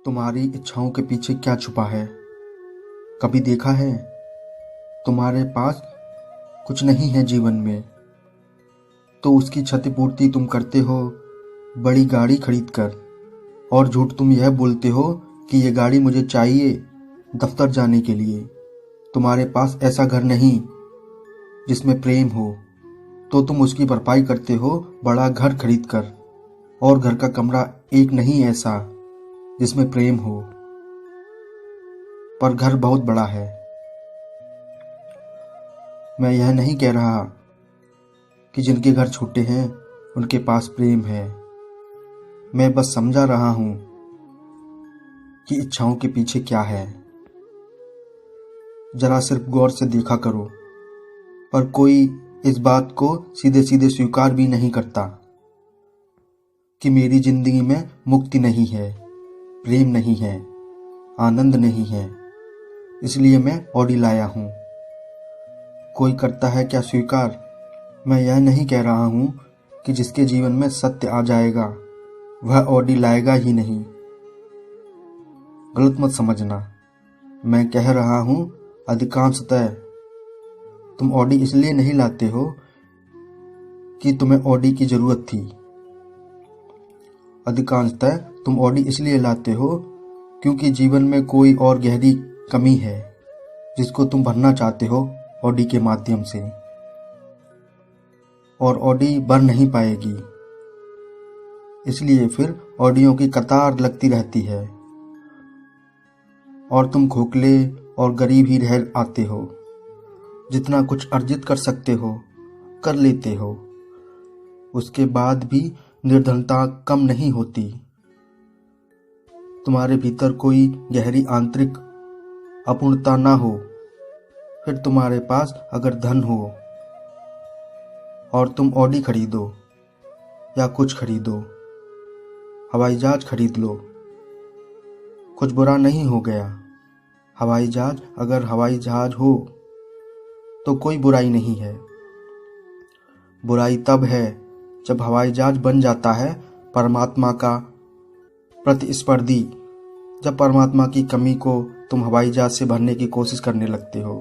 तुम्हारी इच्छाओं के पीछे क्या छुपा है? कभी देखा है? तुम्हारे पास कुछ नहीं है जीवन में, तो उसकी क्षतिपूर्ति तुम करते हो बड़ी गाड़ी खरीद कर। और झूठ तुम यह बोलते हो कि ये गाड़ी मुझे चाहिए दफ्तर जाने के लिए। तुम्हारे पास ऐसा घर नहीं जिसमें प्रेम हो, तो तुम उसकी भरपाई करते हो बड़ा घर खरीद कर। और घर का कमरा एक नहीं ऐसा जिसमें प्रेम हो, पर घर बहुत बड़ा है। मैं यह नहीं कह रहा कि जिनके घर छोटे हैं उनके पास प्रेम है। मैं बस समझा रहा हूं कि इच्छाओं के पीछे क्या है। जरा सिर्फ गौर से देखा करो, पर कोई इस बात को सीधे सीधे स्वीकार भी नहीं करता कि मेरी जिंदगी में मुक्ति नहीं है, प्रेम नहीं है, आनंद नहीं है। इसलिए मैं ऑडी लाया हूं। कोई करता है क्या स्वीकार? मैं यह नहीं कह रहा हूं कि जिसके जीवन में सत्य आ जाएगा वह ऑडी लाएगा ही नहीं। गलत मत समझना। मैं कह रहा हूं अधिकांशतः तुम ऑडी इसलिए नहीं लाते हो कि तुम्हें ऑडी की जरूरत थी। अधिकांशतः तुम ऑडी इसलिए लाते हो क्योंकि जीवन में कोई और गहरी कमी है जिसको तुम भरना चाहते हो ऑडी के माध्यम से। और ऑडी भर नहीं पाएगी, इसलिए फिर ऑडियों की कतार लगती रहती है और तुम खोखले और गरीब ही रह आते हो। जितना कुछ अर्जित कर सकते हो कर लेते हो, उसके बाद भी निर्धनता कम नहीं होती। तुम्हारे भीतर कोई गहरी आंतरिक अपूर्णता ना हो, फिर तुम्हारे पास अगर धन हो और तुम ऑडी खरीदो या कुछ खरीदो, हवाई जहाज खरीद लो, कुछ बुरा नहीं हो गया। हवाई जहाज अगर हवाई जहाज हो तो कोई बुराई नहीं है। बुराई तब है जब हवाई जहाज बन जाता है परमात्मा का प्रतिस्पर्धी, जब परमात्मा की कमी को तुम हवाई जहाज से भरने की कोशिश करने लगते हो।